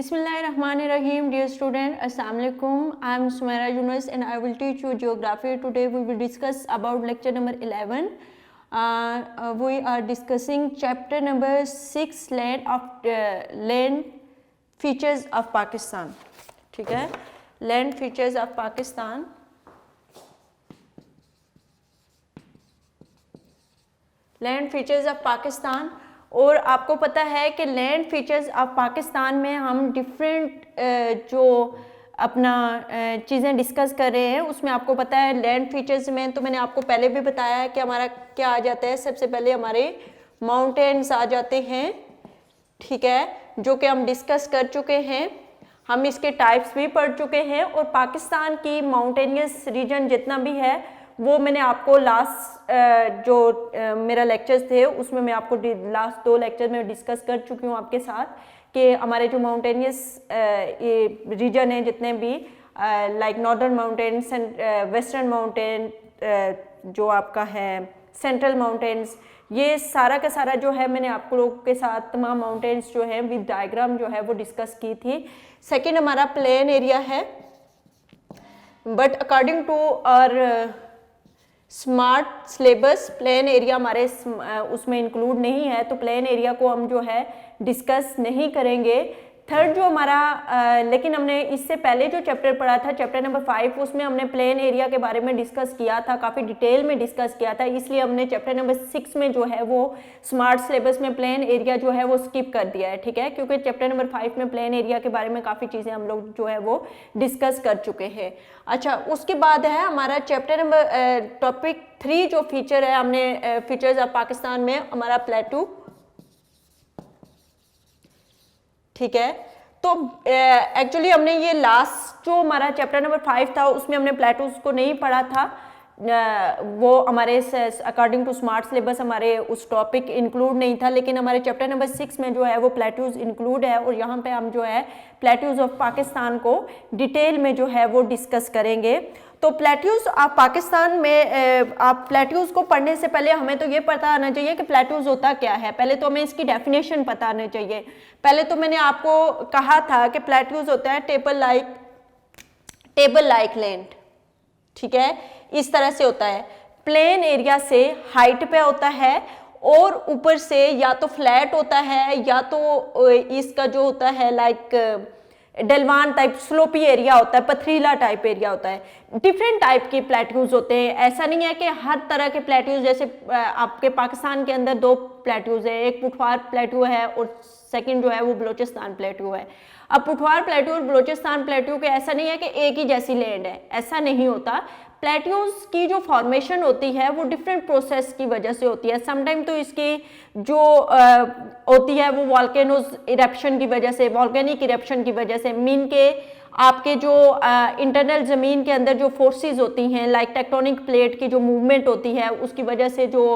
Bismillahirrahmanirrahim. Dear student, Assalamu alaikum. I am Sumaira Yunus and I will teach you geography. Today we will discuss about lecture number 11. We are discussing chapter number 6, land features of Pakistan. ठीक है, land features of Pakistan. Land features of Pakistan. और आपको पता है कि land features of Pakistan में हम different जो अपना चीज़ें डिस्कस कर रहे हैं, उसमें आपको पता है लैंड फीचर्स में तो मैंने आपको पहले भी बताया है कि हमारा क्या आ जाता है। सबसे पहले हमारे माउंटेन्स आ जाते हैं, ठीक है, जो कि हम डिस्कस कर चुके हैं। हम इसके टाइप्स भी पढ़ चुके हैं और पाकिस्तान की माउंटेनियस रीजन जितना भी है वो मैंने आपको लास्ट जो मेरा लेक्चर्स थे उसमें मैं आपको लास्ट 2 लेक्चर में डिस्कस कर चुकी हूँ आपके साथ कि हमारे जो माउंटेनियस रीजन है जितने भी like northern mountains and western mountain जो आपका है सेंट्रल माउंटेन्स, ये सारा का सारा जो है मैंने आप लोगों के साथ तमाम माउंटेन्स जो है विद डायग्राम जो है वो डिस्कस की थी। सेकेंड हमारा प्लेन एरिया है, बट अकॉर्डिंग टू और स्मार्ट सिलेबस प्लेन एरिया हमारे उसमें इंक्लूड नहीं है, तो प्लेन एरिया को हम जो है डिस्कस नहीं करेंगे। थर्ड जो हमारा लेकिन हमने इससे पहले जो चैप्टर पढ़ा था चैप्टर नंबर 5, उसमें हमने प्लेन एरिया के बारे में डिस्कस किया था, काफ़ी डिटेल में डिस्कस किया था, इसलिए हमने चैप्टर नंबर 6 में जो है वो स्मार्ट सिलेबस में प्लेन एरिया जो है वो स्किप कर दिया है, ठीक है, क्योंकि चैप्टर नंबर 5 में प्लेन एरिया के बारे में काफ़ी चीज़ें हम लोग जो है वो डिस्कस कर चुके हैं। अच्छा, उसके बाद है हमारा चैप्टर नंबर टॉपिक 3 जो फीचर है हमने फीचर्स ऑफ पाकिस्तान में हमारा प्लेटू, ठीक है। तो एक्चुअली हमने ये लास्ट जो हमारा चैप्टर नंबर 5 था उसमें हमने प्लेटूज को नहीं पढ़ा था, वो हमारे अकॉर्डिंग टू स्मार्ट सिलेबस हमारे उस टॉपिक इंक्लूड नहीं था, लेकिन हमारे चैप्टर नंबर 6 में जो है वो प्लेटूज इंक्लूड है और यहाँ पे हम जो है प्लेटूज ऑफ पाकिस्तान को डिटेल में जो है वो डिस्कस करेंगे। तो प्लेट्यूज ऑफ पाकिस्तान में आप प्लेट्यूज को पढ़ने से पहले हमें तो ये पता आना चाहिए कि प्लेट्यूज होता क्या है। पहले तो हमें इसकी डेफिनेशन पता आना चाहिए। पहले तो मैंने आपको कहा था कि प्लेट्यूज होता है टेबल लाइक लैंड, ठीक है, इस तरह से होता है। प्लेन एरिया से हाइट पे होता है और ऊपर से या तो फ्लैट होता है या तो इसका जो होता है लाइक डलवान टाइप स्लोपी एरिया होता है, पथरीला टाइप एरिया होता है। डिफरेंट टाइप के प्लेट्यूज होते हैं, ऐसा नहीं है कि हर तरह के प्लेट्यूज, जैसे आपके पाकिस्तान के अंदर 2 प्लेट्यूज है, एक पुठवार प्लेट्यू है और सेकंड जो है वो बलोचिस्तान प्लेट्यू है। अब पुठवार प्लेट्यू और बलोचिस्तान प्लेट्यू के ऐसा नहीं है कि एक ही जैसी लैंड है, ऐसा नहीं होता। प्लेट्यूज की जो फॉर्मेशन होती है वो डिफरेंट प्रोसेस की वजह से होती है। समटाइम तो इसकी जो होती है वो वॉल्केनोज इरप्शन की वजह से, वॉल्केनिक इरप्शन की वजह से, मीन के आपके जो इंटरनल ज़मीन के अंदर जो फोर्सेस होती हैं लाइक टेक्टोनिक प्लेट की जो मूवमेंट होती है उसकी वजह से जो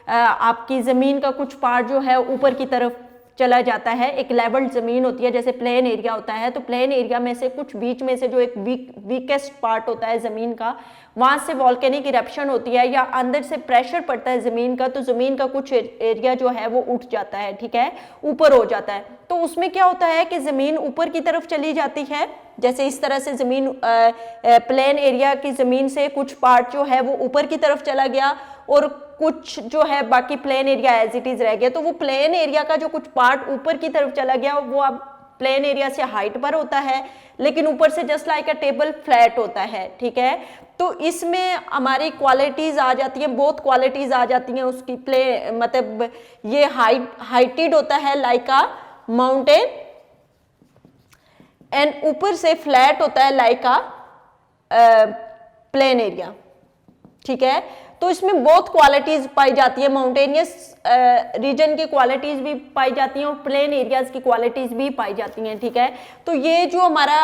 आपकी ज़मीन का कुछ पार्ट जो है ऊपर की तरफ चला जाता है। एक लेवल्ड ज़मीन होती है जैसे प्लेन एरिया होता है, तो प्लेन एरिया में से कुछ बीच में से जो एक वीकेस्ट पार्ट होता है ज़मीन का, वहाँ से वॉल्केनिक इरप्शन होती है या अंदर से प्रेशर पड़ता है ज़मीन का, तो ज़मीन का कुछ एरिया जो है वो उठ जाता है, ठीक है, ऊपर हो जाता है। तो उसमें क्या होता है कि ज़मीन ऊपर की तरफ चली जाती है, जैसे इस तरह से ज़मीन प्लेन एरिया की ज़मीन से कुछ पार्ट जो है वो ऊपर की तरफ चला गया और कुछ जो है बाकी plain area as it is रह गया। तो वो प्लेन एरिया का जो कुछ पार्ट ऊपर की तरफ चला गया वो अब प्लेन एरिया से हाइट पर होता है, लेकिन ऊपर से जस्ट लाइक अ टेबल फ्लैट होता है, ठीक है। तो इसमें हमारी क्वालिटीज आ जाती हैं, बहुत क्वालिटीज आ जाती हैं उसकी। मतलब ये हाइटेड होता है लाइक अ माउंटेन एंड ऊपर से फ्लैट होता है लाइक अ प्लेन एरिया, ठीक है। तो इसमें बहुत क्वालिटीज पाई जाती है, माउंटेनियस रीजन की क्वालिटीज भी पाई जाती हैं और प्लेन एरियाज की क्वालिटीज भी पाई जाती हैं, ठीक है। तो ये जो हमारा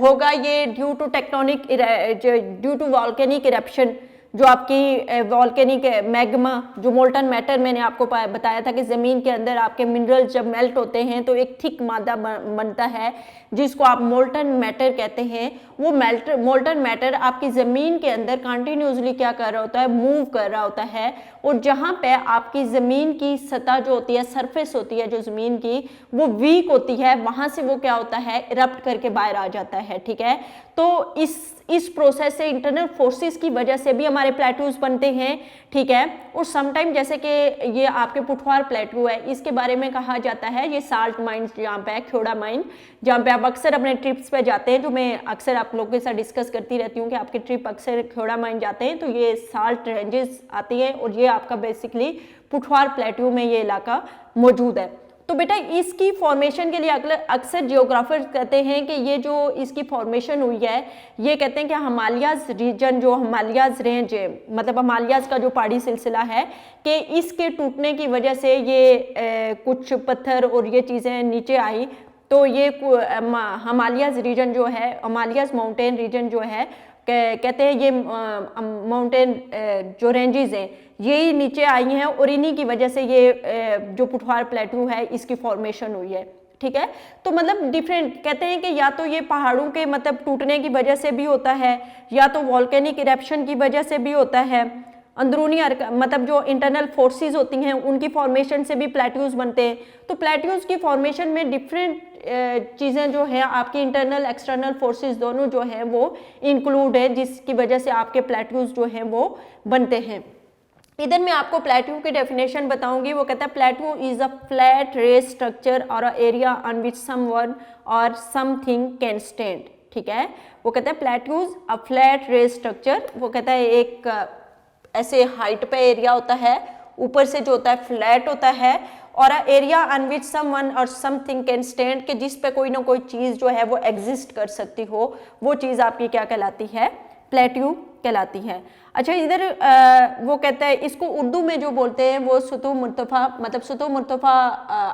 होगा ये due to tectonic due to volcanic eruption जो आपकी वॉल्केनिक मैग्मा, जो मोल्टन मैटर मैंने आपको बताया था कि ज़मीन के अंदर आपके मिनरल्स जब मेल्ट होते हैं तो एक थिक मादा बनता है जिसको आप मोल्टन मैटर कहते हैं। वो मोल्टन मैटर आपकी ज़मीन के अंदर कंटिन्यूसली क्या कर रहा होता है, मूव कर रहा होता है, और जहाँ पे आपकी ज़मीन की सतह जो होती है, सरफेस होती है जो ज़मीन की, वो वीक होती है, वहाँ से वो क्या होता है, इरप्ट करके बाहर आ जाता है। ठीक है, तो इस प्रोसेस से, इंटरनल फोर्सेस की वजह से भी हमारे प्लेट्यूज बनते हैं। ठीक है, और समटाइम जैसे कि ये आपके पुठवार प्लेट्यू है, इसके बारे में कहा जाता है, ये साल्ट माइंस जहाँ पे है, ख्योड़ा माइन, जहाँ पे आप अक्सर अपने ट्रिप्स पे जाते हैं, जो मैं अक्सर आप लोगों के साथ डिस्कस करती रहती हूँ कि आपके ट्रिप अक्सर ख्योड़ा माइन जाते हैं, तो ये साल्ट रेंजेस आती है और ये आपका बेसिकली पुठवार प्लेट्यू में ये इलाका मौजूद है। तो बेटा इसकी फॉर्मेशन के लिए अक्सर जियोग्राफर्स कहते हैं कि ये जो इसकी फॉर्मेशन हुई है, ये कहते हैं कि हिमालयाज रीजन, जो हिमालयाज रेंज है, मतलब हिमालयाज का जो पहाड़ी सिलसिला है, कि इसके टूटने की वजह से ये कुछ पत्थर और ये चीज़ें नीचे आई, तो ये हिमालयाज रीजन जो है, हिमालयाज माउंटेन रीजन जो है, कहते हैं ये माउंटेन जो रेंजेस हैं यही नीचे आई हैं और इन्हीं की वजह से ये जो पुठवार प्लेट्यू है इसकी फॉर्मेशन हुई है। ठीक है, तो मतलब डिफरेंट कहते हैं कि या तो ये पहाड़ों के मतलब टूटने की वजह से भी होता है, या तो वॉल्केनिक इरेप्शन की वजह से भी होता है, अंदरूनी मतलब जो इंटरनल फोर्सेस होती हैं उनकी फॉर्मेशन से भी प्लेट्यूज बनते हैं। तो प्लेट्यूज की फॉर्मेशन में डिफरेंट चीज़ें जो है आपकी इंटरनल एक्सटर्नल फोर्सेस दोनों जो है वो इंक्लूड है, जिसकी वजह से आपके प्लेट्यूज जो हैं वो बनते हैं। इधर मैं आपको प्लेट्यू की डेफिनेशन बताऊंगी। वो कहता है plateau is a flat raised structure or a area on which someone or something can stand. ठीक है, वो कहता है plateau's a flat raised structure, वो कहता है एक ऐसे हाइट पे एरिया होता है, ऊपर से जो होता है फ्लैट होता है, और area on which someone or something can stand, कि जिस पे कोई ना कोई चीज़ जो है वो एग्जिस्ट कर सकती हो, वो चीज़ आपकी क्या कहलाती है, प्लेट्यू कहलाती है। अच्छा, इधर वो कहता है इसको उर्दू में जो बोलते हैं वो सतह मुर्तफा, मतलब सतह मुर्तफा,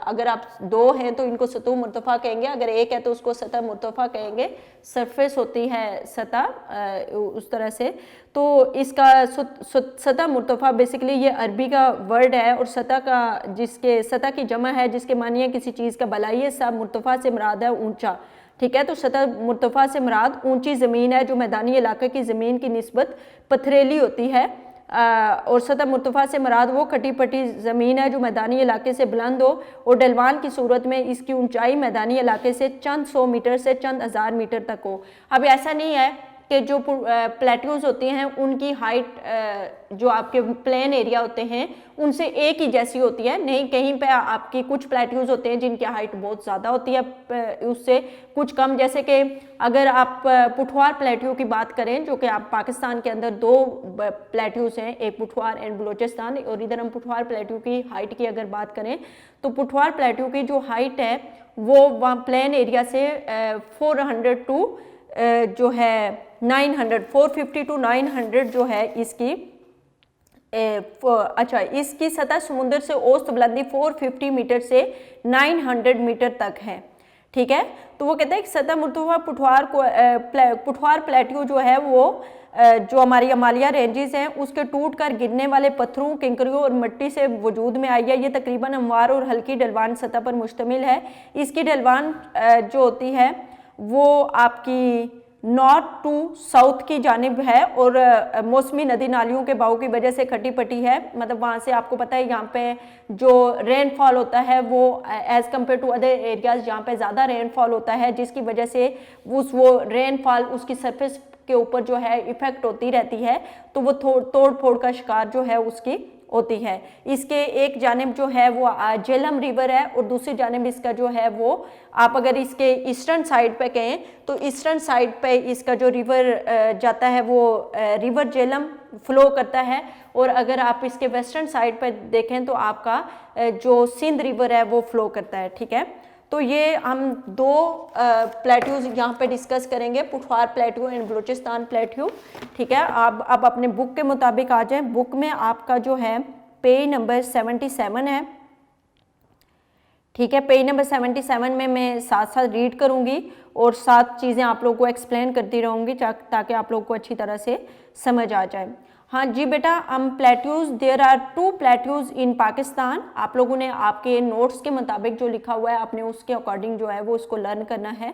अगर आप दो हैं तो इनको सतह मुर्तफा कहेंगे, अगर एक है तो उसको सतह मुर्तफा कहेंगे। सरफेस होती है सतह उस तरह से, तो इसका सतह मुर्तफा बेसिकली ये अरबी का वर्ड है, और सतह का जिसके सतह की जमा है जिसके मानिए किसी चीज़ का बलाई सा, मुर्तफा से मुराद है ऊंचा। ठीक है, तो सतह मुर्तफा से मुराद ऊंची ज़मीन है जो मैदानी इलाके की ज़मीन की निस्बत पथरेली होती है, और सतह मुर्तफा से मुराद वो खटी पटी ज़मीन है जो मैदानी इलाके से बुलंद हो, और ढलवान की सूरत में इसकी ऊंचाई मैदानी इलाके से चंद 100 मीटर से चंद हज़ार मीटर तक हो। अब ऐसा नहीं है कि जो प्लेट्यूज होती हैं उनकी हाइट जो आपके प्लेन एरिया होते हैं उनसे एक ही जैसी होती है, नहीं, कहीं पे आपकी कुछ प्लेट्यूज होते हैं जिनकी हाइट बहुत ज़्यादा होती है, उससे कुछ कम। जैसे कि अगर आप पुठवार प्लेट्यू की बात करें, जो कि आप पाकिस्तान के अंदर 2 प्लेट्यूज हैं, एक पुठवार एंड बलोचिस्तान, और इधर हम पुठवार प्लेट्यू की हाइट की अगर बात करें तो पुठवार प्लेट्यू की जो हाइट है वो वहाँ प्लेन एरिया से 400 टू जो है 900, 450 टू 900 जो है इसकी अच्छा, इसकी सतह समुद्र से औसत बुलंदी 450 मीटर से 900 मीटर तक है। ठीक है, तो वो कहते हैं कि सतह मुर्तफा पुठवार प्लेट्यू जो है वो जो हमारी हिमालय रेंजेस हैं उसके टूट कर गिरने वाले पत्थरों, कंकरियों और मिट्टी से वजूद में आई है। ये तकरीबन हमवार और हल्की ढलवान सतह पर मुश्तमिल है। इसकी ढलवान जो होती है वो आपकी नॉर्थ टू साउथ की जानिब है, और मौसमी नदी नालियों के बहाव की वजह से खटी पटी है, मतलब वहाँ से आपको पता है यहाँ पे जो रेनफॉल होता है वो as compare to other areas यहाँ पे ज़्यादा रेनफॉल होता है, जिसकी वजह से वो रेनफॉल उसकी सरफेस के ऊपर जो है इफेक्ट होती रहती है, तो वो तोड़ फोड़ का शिकार जो है उसकी होती है। इसके एक जानिब जो है वो झेलम रिवर है, और दूसरी जानिब इसका जो है वो आप अगर इसके ईस्टर्न साइड पे कहें तो ईस्टर्न साइड पे इसका जो रिवर जाता है वो रिवर झेलम फ्लो करता है, और अगर आप इसके वेस्टर्न साइड पे देखें तो आपका जो सिंध रिवर है वो फ्लो करता है। ठीक है, तो ये हम 2 प्लेट्यूज यहाँ पे डिस्कस करेंगे, पुठवार प्लेट्यू एंड बलूचिस्तान प्लेट्यू। ठीक है, आप अपने बुक के मुताबिक आ जाएं। बुक में आपका जो है पेज नंबर 77 है। ठीक है, पेज नंबर 77 में मैं साथ साथ रीड करूँगी और साथ चीज़ें आप लोगों को एक्सप्लेन करती रहूँगी ताकि आप लोगों को अच्छी तरह से समझ आ जाए। हाँ जी बेटा, हम plateaus, there are 2 plateaus in Pakistan. आप लोगों ने आपके नोट्स के मुताबिक जो लिखा हुआ है आपने उसके अकॉर्डिंग जो है वो उसको लर्न करना है।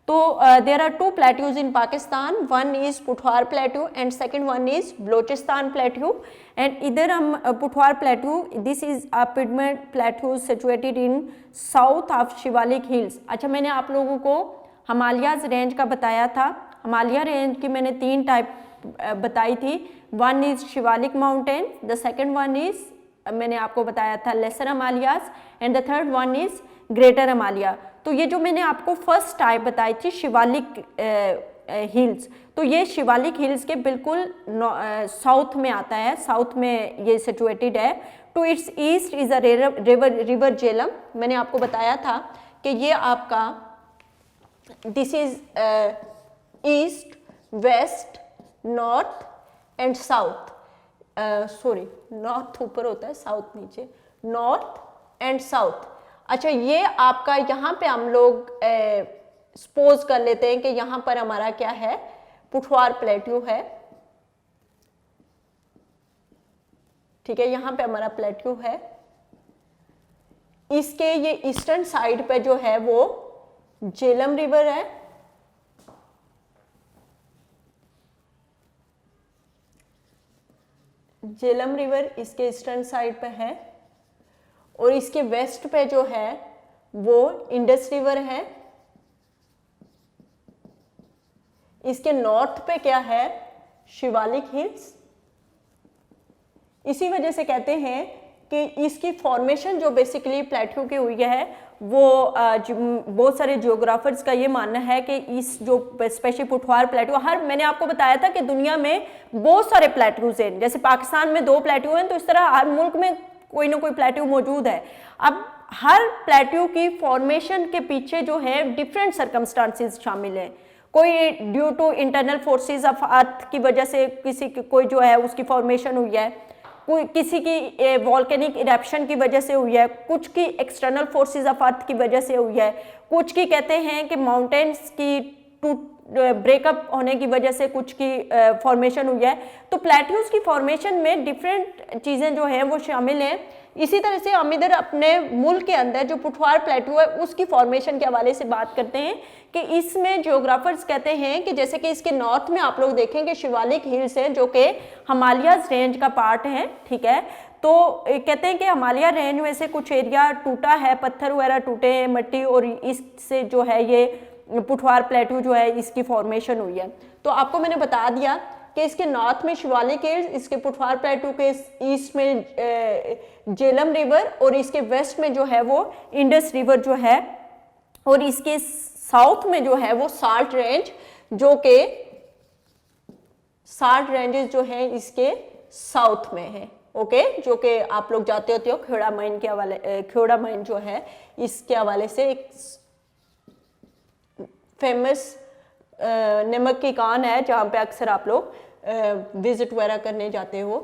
तो there are 2 plateaus in Pakistan, one is Pothwar plateau and second one is Balochistan plateau. And इधर हम Pothwar plateau, this is a pigment plateau situated in south of Shivalik hills. अच्छा, मैंने आप लोगों को हिमालयाज रेंज का बताया था। हिमालय रेंज की मैंने 3 टाइप बताई थी। One is Shivalik mountain, the second one is मैंने आपको बताया था lesser Himalayas, and the third one is greater Himalaya. तो ये जो मैंने आपको फर्स्ट टाइप बताई थी शिवालिक हिल्स, तो ये शिवालिक हिल्स के बिल्कुल साउथ में आता है, साउथ में ये सिचुएटेड है। To its east is a river Jhelum. मैंने आपको बताया था कि ये आपका this is east, west, north and south, sorry north ऊपर होता है, साउथ नीचे, नॉर्थ एंड साउथ। अच्छा, ये आपका यहाँ पे हम लोग सपोज कर लेते हैं कि यहाँ पर हमारा क्या है, पुठवार प्लेट्यू है, ठीक है, यहाँ पे हमारा प्लेट्यू है। इसके ये ईस्टर्न साइड पे जो है वो झेलम रिवर है, झेलम रिवर इसके ईस्टर्न साइड पे है, और इसके वेस्ट पे जो है वो इंडस रिवर है। इसके नॉर्थ पे क्या है, शिवालिक हिल्स। इसी वजह से कहते हैं कि इसकी फॉर्मेशन जो बेसिकली प्लेट्यू की हुई है वो बहुत सारे जियोग्राफर्स का ये मानना है कि इस जो स्पेशली पुठवार प्लेट्यू, हर मैंने आपको बताया था कि दुनिया में बहुत सारे प्लेट्यूज हैं, जैसे पाकिस्तान में 2 प्लेट्यू हैं, तो इस तरह हर मुल्क में कोई ना कोई प्लेट्यू मौजूद है। अब हर प्लेट्यू की फॉर्मेशन के पीछे जो है डिफरेंट सर्कमस्टांसेस शामिल हैं। कोई due to internal forces of earth की वजह से किसी कोई जो है उसकी फॉर्मेशन हुई है, कोई किसी की वॉल्केनिक इरेप्शन की वजह से हुई है, कुछ की एक्सटर्नल फोर्सेस ऑफ अर्थ की वजह से हुई है, कुछ की कहते हैं कि माउंटेन्स की ब्रेकअप होने की वजह से कुछ की फॉर्मेशन हुई है। तो प्लेट्यूज की फॉर्मेशन में डिफरेंट चीज़ें जो हैं वो शामिल हैं। इसी तरह से हम इधर अपने मुल्क के अंदर जो पुठवार प्लेट्यू है उसकी फॉर्मेशन के हवाले से बात करते हैं कि इसमें जियोग्राफर्स कहते हैं कि जैसे कि इसके नॉर्थ में आप लोग देखेंगे शिवालिक हिल्स हैं जो कि हिमालयाज रेंज का पार्ट है, ठीक है। तो कहते हैं कि हिमालय रेंज में से कुछ एरिया टूटा है, पत्थर वगैरह टूटे हैं, मिट्टी, और इससे जो है ये पुठवार प्लेट्यू जो है इसकी फॉर्मेशन हुई है। तो आपको मैंने बता दिया कि इसके नॉर्थ में शिवालिक हिल्स, इसके पुठवार प्लेट्यू के ईस्ट में झेलम रिवर, और इसके वेस्ट में जो है वो इंडस रिवर जो है, और इसके साउथ में जो है वो साल्ट रेंज, जो कि साल्ट रेंजेस जो है इसके साउथ में है, ओके, जो कि आप लोग जाते होते हो खेड़ा माइन के हवाले, खेड़ा माइन जो है इसके हवाले से एक फेमस नमक की कान है जहाँ पे अक्सर आप लोग विजिट वगैरह करने जाते हो,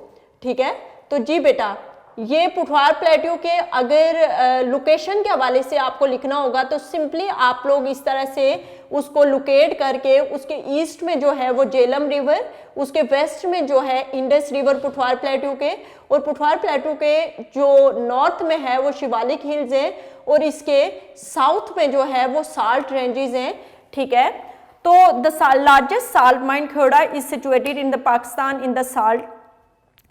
ठीक है। तो जी बेटा, ये पुठवार प्लेट्यू के अगर लोकेशन के हवाले से आपको लिखना होगा तो सिंपली आप लोग इस तरह से उसको लोकेट करके उसके ईस्ट में जो है वो झेलम रिवर, उसके वेस्ट में जो है इंडस रिवर पुठवार प्लेट्यू के, और पुठवार प्लेट्यू के जो नॉर्थ में है वो शिवालिक हिल्स है, और इसके साउथ में जो है वो साल्ट रेंजेस हैं, ठीक है। तो the largest salt mine Khewra is situated in the Pakistan in the salt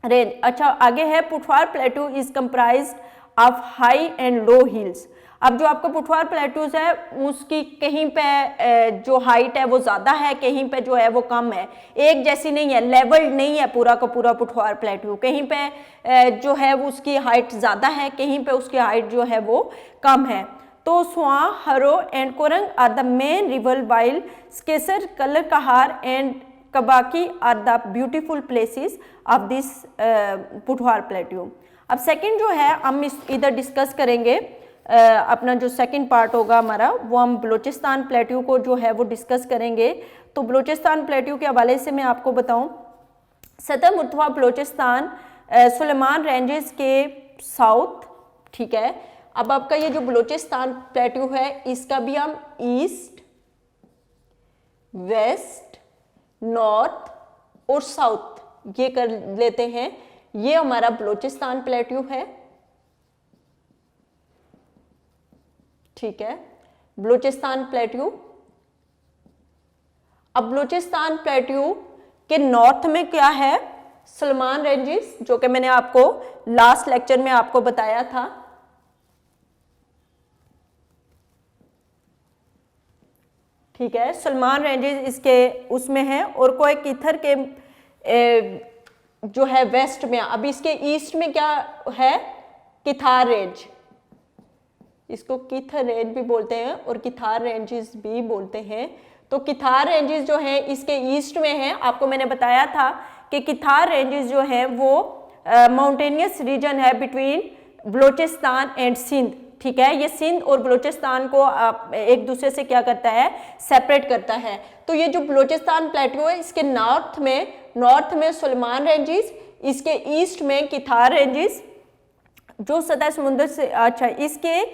range. अच्छा, आगे है Pothwar plateau is comprised of high and low hills. अब जो आपका पुठवार प्लेट्यूज है उसकी कहीं पे जो हाइट है वो ज़्यादा है, कहीं पे जो है वो कम है, एक जैसी नहीं है, लेवल नहीं है पूरा का पूरा पुठवार प्लेट्यू। कहीं पे जो है वो उसकी हाइट ज़्यादा है, कहीं पे उसकी हाइट जो है वो कम है। तो Soan, Haro and Korang are the main river, while Sakesar, Kallar Kahar and Khabeki are the beautiful places of this Pothwar plateau. अब सेकंड जो है हम इधर डिस्कस करेंगे, अपना जो सेकंड पार्ट होगा हमारा वो हम बलूचिस्तान प्लेट्यू को जो है वो डिस्कस करेंगे। तो बलूचिस्तान प्लेट्यू के हवाले से मैं आपको बताऊं, सतह मुर्तफा बलूचिस्तान सुलेमान रेंजेस के साउथ, ठीक है। अब आपका ये जो बलूचिस्तान प्लेट्यू है इसका भी हम ईस्ट, वेस्ट, नॉर्थ और साउथ ये कर लेते हैं। ये हमारा बलूचिस्तान प्लेट्यू है, ठीक है, बलूचिस्तान प्लेट्यू। अब बलूचिस्तान प्लेट्यू के नॉर्थ में क्या है, सुलेमान रेंजेस, जो कि मैंने आपको लास्ट लेक्चर में आपको बताया था। ठीक है, सुलेमान रेंजेस इसके उसमें है, और कोई कीथर के जो है वेस्ट में। अब इसके ईस्ट में क्या है, किथार रेंज, इसको किथर रेंज भी बोलते हैं और किथार रेंजेस भी बोलते हैं। तो किथार रेंजेस जो है इसके ईस्ट में है। आपको मैंने बताया था कि किथार रेंजेस जो है वो माउंटेनियस रीजन है बिटवीन बलूचिस्तान एंड सिंध, ठीक है। ये सिंध और बलूचिस्तान को एक दूसरे से क्या करता है, सेपरेट करता है। तो ये जो बलूचिस्तान प्लेट्यू है इसके नॉर्थ में सुलेमान रेंजेस, इसके ईस्ट में किथार रेंजेस जो सतह समुद्र से, अच्छा, इसके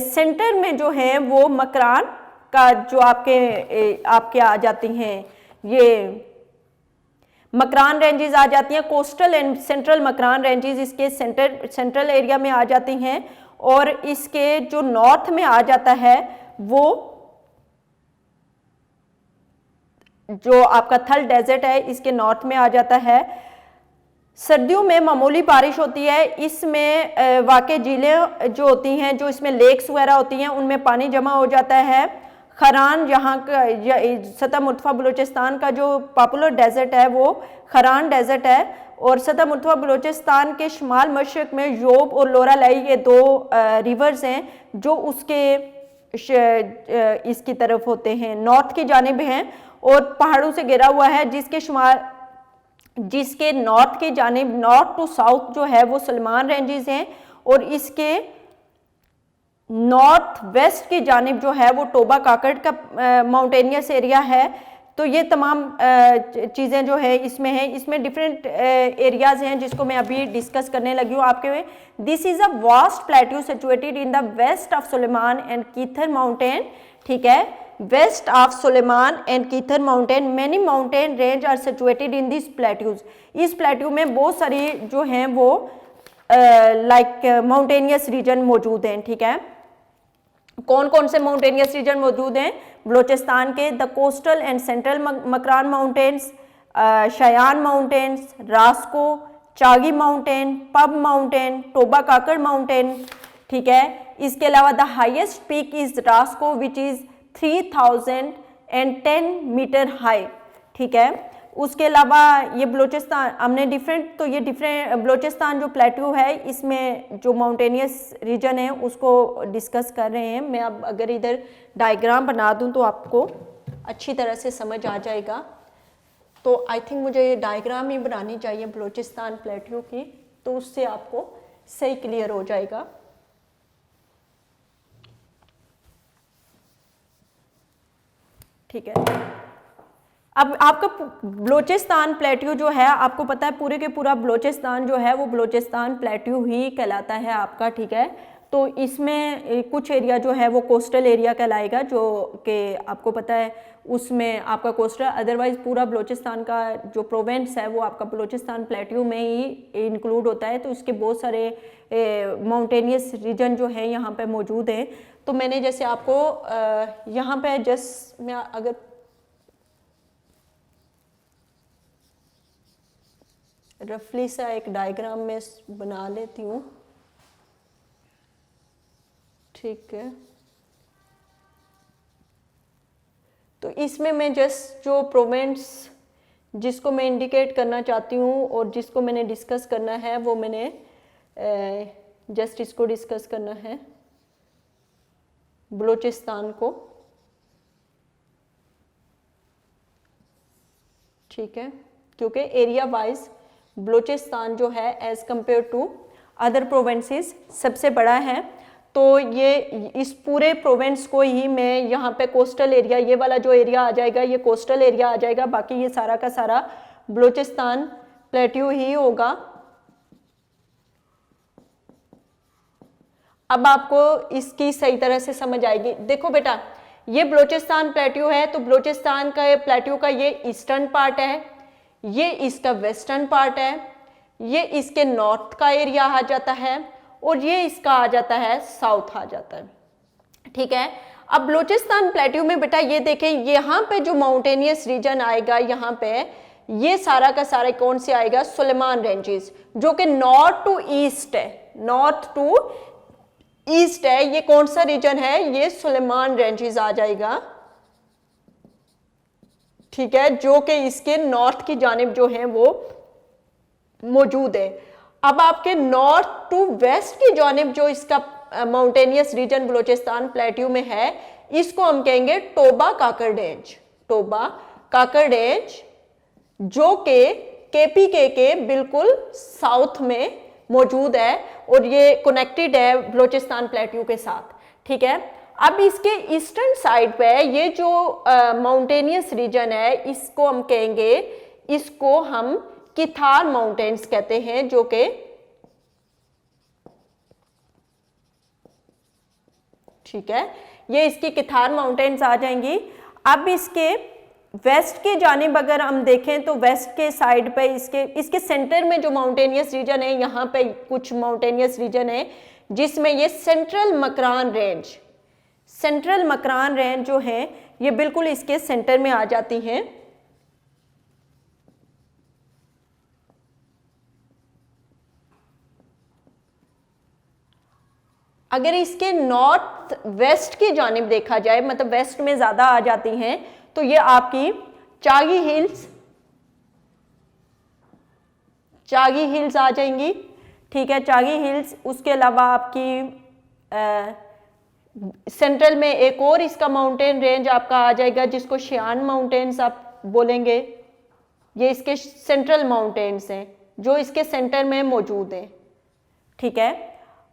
सेंटर में जो है वो मकरान का जो आपके आ जाती हैं, ये मकरान रेंजेस आ जाती हैं, coastal and central Makran ranges इसके सेंट्रल एरिया में आ जाती हैं। और इसके जो नॉर्थ में आ जाता है वो जो आपका थल डेजर्ट है इसके नॉर्थ में आ जाता है। सर्दियों में मामूली बारिश होती है, इसमें वाक़ई झीलें जो होती हैं, जो इसमें लेक्स वगैरह होती हैं, उनमें पानी जमा हो जाता है। खरान, यहाँ का सतह मुर्तफ़ा बलूचिस्तान का जो पॉपुलर डेजर्ट है वो खरान डेजर्ट है। और सतह मुर्तफ़ा बलूचिस्तान के शुमाल मशरक़ में योब और लोरा लाई, ये दो रिवर्स हैं जो उसके इसकी तरफ होते हैं, नॉर्थ की जानिब हैं, और पहाड़ों से घिरा हुआ है, जिसके नॉर्थ की जानिब, नॉर्थ टू साउथ जो है वो सुलेमान रेंजेस हैं, और इसके नॉर्थ वेस्ट की जानिब जो है वो टोबा काकड़ का माउंटेनियस एरिया है। तो ये तमाम चीज़ें जो है इसमें हैं, इसमें डिफरेंट एरियाज़ हैं जिसको मैं अभी डिस्कस करने लगी हूँ आपके में। This is a vast plateau situated in the west of Suleman and Kirthar mountain, ठीक है, west of Suleman and Kirthar mountain, many mountain range are situated in this plateaus. इस प्लेट्यू में बहुत सारी जो हैं वो लाइक माउंटेनियस रीजन मौजूद हैं, ठीक है। कौन कौन से माउंटेनियस रीजन मौजूद हैं बलूचिस्तान के, the coastal and central Makran mountains, Siahan mountains, Raskoh, Chagai mountain, Pab mountain, Toba Kakar mountain, ठीक है। इसके अलावा the highest peak is Raskoh which is 3010 meter high, ठीक है। उसके अलावा ये बलूचिस्तान हमने तो ये डिफरेंट बलूचिस्तान जो प्लेट्यू है इसमें जो माउंटेनियस रीजन है उसको डिस्कस कर रहे हैं। मैं अब अगर इधर डायग्राम बना दूं तो आपको अच्छी तरह से समझ आ जाएगा। तो आई थिंक मुझे ये डायग्राम ही बनानी चाहिए बलूचिस्तान प्लेट्यू की, तो उससे आपको सही क्लियर हो जाएगा। ठीक है, अब आपका बलूचिस्तान प्लेट्यू जो है, आपको पता है पूरे के पूरा बलूचिस्तान जो है वो बलूचिस्तान प्लेट्यू ही कहलाता है आपका, ठीक है। तो इसमें कुछ एरिया जो है वो कोस्टल एरिया कहलाएगा, जो कि आपको पता है उसमें आपका कोस्टल, अदरवाइज पूरा बलूचिस्तान का जो प्रोविंस है वो आपका बलूचिस्तान प्लेट्यू में ही इंक्लूड होता है। तो इसके बहुत सारे माउंटेनियस रीजन जो है यहाँ पे मौजूद हैं। तो मैंने जैसे आपको यहाँ पे जस्ट मैं अगर रफली सा एक डायग्राम में बना लेती हूँ, ठीक है। तो इसमें मैं जस्ट जो प्रोविंस जिसको मैं इंडिकेट करना चाहती हूँ और जिसको मैंने डिस्कस करना है वो मैंने जस्ट इसको डिस्कस करना है, बलूचिस्तान को, ठीक है। क्योंकि एरिया वाइज बलूचिस्तान जो है as compare to other provinces सबसे बड़ा है। तो ये इस पूरे प्रोविंस को ही मैं यहाँ पे कोस्टल एरिया, ये वाला जो एरिया आ जाएगा ये कोस्टल एरिया आ जाएगा, बाकी ये सारा का सारा बलूचिस्तान प्लेट्यू ही होगा। अब आपको इसकी सही तरह से समझ आएगी। देखो बेटा, ये बलूचिस्तान प्लेट्यू है, तो बलूचिस्तान का प्लेट्यू का ये ईस्टर्न पार्ट है, ये इसका वेस्टर्न पार्ट है, ये इसके नॉर्थ का एरिया आ जाता है और ये इसका आ जाता है साउथ आ जाता है। ठीक है, अब बलूचिस्तान प्लेट्यू में बेटा ये देखें, यहाँ पे जो माउंटेनियस रीजन आएगा, यहाँ पे ये सारा का सारा कौन से आएगा, सुलेमान रेंजेस, जो कि नॉर्थ टू ईस्ट है, नॉर्थ टू ईस्ट है। ये कौन सा रीजन है, ये सुलेमान रेंजेस आ जाएगा। ठीक है, जो कि इसके नॉर्थ की जानिब जो है वो मौजूद है। अब आपके नॉर्थ टू वेस्ट की जानिब जो इसका माउंटेनियस रीजन बलूचिस्तान प्लेट्यू में है, इसको हम कहेंगे टोबा काकर रेंज, टोबा काकर रेंज, जो कि केपीके के बिल्कुल साउथ में मौजूद है और ये कनेक्टेड है बलूचिस्तान प्लेट्यू के साथ। ठीक है, अब इसके ईस्टर्न साइड पे ये जो माउंटेनियस रीजन है, इसको हम कहेंगे, इसको हम किथार माउंटेन्स कहते हैं, जो कि ठीक है, ये इसकी किथार माउंटेन्स आ जाएंगी। अब इसके वेस्ट की जानिब अगर हम देखें तो वेस्ट के साइड पे इसके सेंटर में जो माउंटेनियस रीजन है, यहाँ पे कुछ माउंटेनियस रीजन है जिसमें ये central Makran range, central Makran range जो है ये बिल्कुल इसके सेंटर में आ जाती हैं। अगर इसके नॉर्थ वेस्ट की जानिब देखा जाए, मतलब वेस्ट में ज्यादा आ जाती हैं, तो ये आपकी चागी हिल्स, चागी हिल्स आ जाएंगी। ठीक है, चागी हिल्स। उसके अलावा आपकी सेंट्रल में एक और इसका माउंटेन रेंज आपका आ जाएगा, जिसको शियान माउंटेन्स आप बोलेंगे। ये इसके सेंट्रल माउंटेन्स हैं जो इसके सेंटर में मौजूद हैं। ठीक है,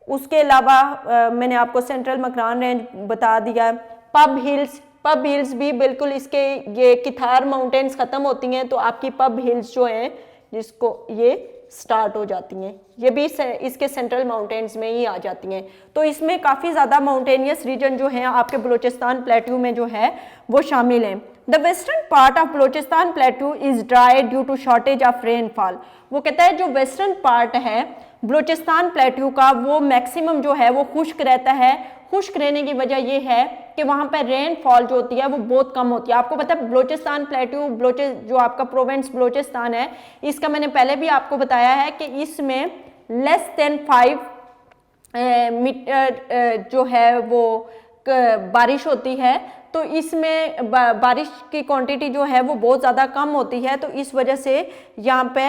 उसके अलावा मैंने आपको सेंट्रल मकरान रेंज बता दिया। पब हिल्स, पब हिल्स भी बिल्कुल इसके, ये किथार माउंटेन्स ख़त्म होती हैं तो आपकी पब हिल्स जो हैं जिसको ये स्टार्ट हो जाती हैं, ये भी इसके सेंट्रल माउंटेन्स में ही आ जाती हैं। तो इसमें काफ़ी ज़्यादा माउंटेनियस रीजन जो है आपके बलूचिस्तान प्लेट्यू में जो है वो शामिल हैं। The western part of Balochistan plateau is dry due to shortage of rainfall. वो कहता है जो वेस्टर्न पार्ट है बलूचिस्तान प्लेट्यू का, वो मैक्सिमम जो है वो खुश्क रहता है। खुश्क रहने की वजह ये है कि वहाँ पर रेनफॉल जो होती है वो बहुत कम होती है। आपको पता है बलूचिस्तान प्लेट्यू, जो आपका प्रोविंस बलूचिस्तान है, इसका मैंने पहले भी आपको बताया है कि इसमें लेस देन 5 मीटर जो है वो बारिश होती है। तो इसमें बारिश की क्वांटिटी जो है वो बहुत ज़्यादा कम होती है। तो इस वजह से यहाँ पे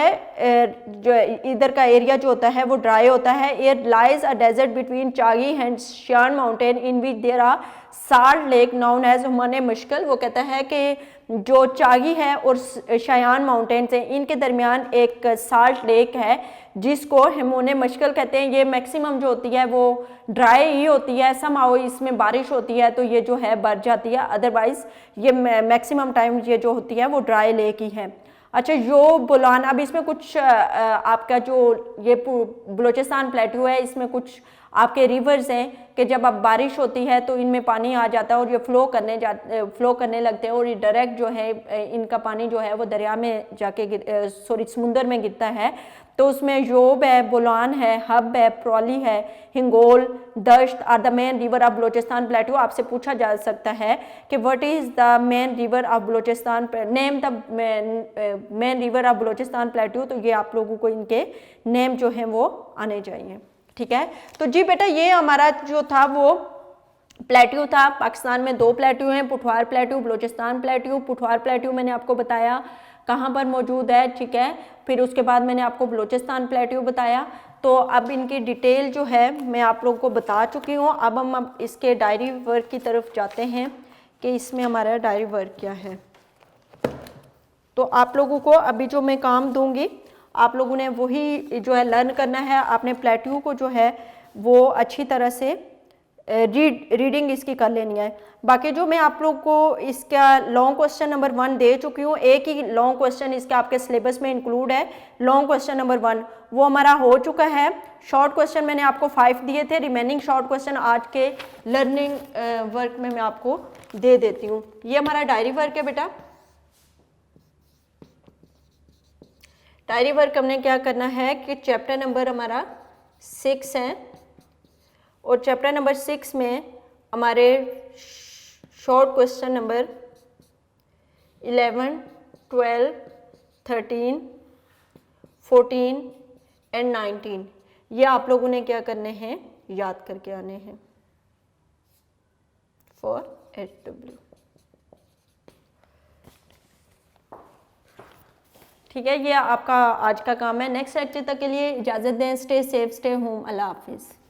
जो इधर का एरिया जो होता है वो ड्राई होता है। There lies a desert between Chagai and Siahan mountain in which there are salt lake known as Hamune Mashkel. वो कहता है कि जो चागी है और शयान माउंटेन्स हैं, इनके दरमियान एक साल्ट लेक है जिसको हिमोने मुश्किल कहते हैं। ये मैक्सिमम जो होती है वो ड्राई ही होती है, समहाउ इसमें बारिश होती है तो ये जो है बढ़ जाती है, अदरवाइज ये मैक्सिमम टाइम ये जो होती है वो ड्राई लेक ही है। अच्छा, यो बुलान, अब इसमें कुछ आपका जो ये बलूचिस्तान प्लेट्यू है, इसमें कुछ आपके रिवर्स हैं कि जब अब बारिश होती है तो इनमें पानी आ जाता है और ये फ्लो करने लगते हैं और ये डायरेक्ट जो है इनका पानी जो है वो दरिया में जाके समुंदर में गिरता है। तो उसमें योब है, बुलान है, हब है, प्रॉली है, Hingol, Dasht are the main river of Balochistan plateau. आपसे पूछा जा सकता है कि what is the main river of Balochistan, name the main river of Balochistan plateau. तो ये आप लोगों को इनके नेम जो हैं वो आने चाहिए। ठीक है, तो जी बेटा ये हमारा जो था वो प्लेट्यू था। पाकिस्तान में 2 प्लेट्यू हैं, पुठवार प्लेट्यू, बलूचिस्तान प्लेट्यू। पुठवार प्लेट्यू मैंने आपको बताया कहाँ पर मौजूद है। ठीक है, फिर उसके बाद मैंने आपको बलूचिस्तान प्लेट्यू बताया। तो अब इनकी डिटेल जो है मैं आप लोगों को बता चुकी हूँ। अब हम इसके डायरी वर्क की तरफ जाते हैं कि इसमें हमारा डायरी वर्क क्या है। तो आप लोगों को अभी जो मैं काम दूंगी आप लोगों ने वही जो है लर्न करना है। आपने प्लेट्यू को जो है वो अच्छी तरह से रीडिंग इसकी कर लेनी है। बाकी जो मैं आप लोग को इसका लॉन्ग क्वेश्चन नंबर 1 दे चुकी हूँ, एक ही लॉन्ग क्वेश्चन इसका आपके सिलेबस में इंक्लूड है। लॉन्ग क्वेश्चन नंबर 1 वो हमारा हो चुका है। शॉर्ट क्वेश्चन मैंने आपको 5 दिए थे, रिमेनिंग शॉर्ट क्वेश्चन आज के लर्निंग वर्क में मैं आपको दे देती हूँ। ये हमारा डायरी वर्क है बेटा। डायरी वर्क हमने क्या करना है कि चैप्टर नंबर हमारा 6 है और चैप्टर नंबर 6 में हमारे शॉर्ट क्वेश्चन नंबर 11, 12, 13, 14 एंड 19 ये आप लोगों ने क्या करने हैं, याद करके आने हैं फॉर HW। ठीक है, ये आपका आज का काम है। नेक्स्ट लेक्चर तक के लिए इजाज़त दें। Stay safe, stay home. अल्लाह हाफिज़।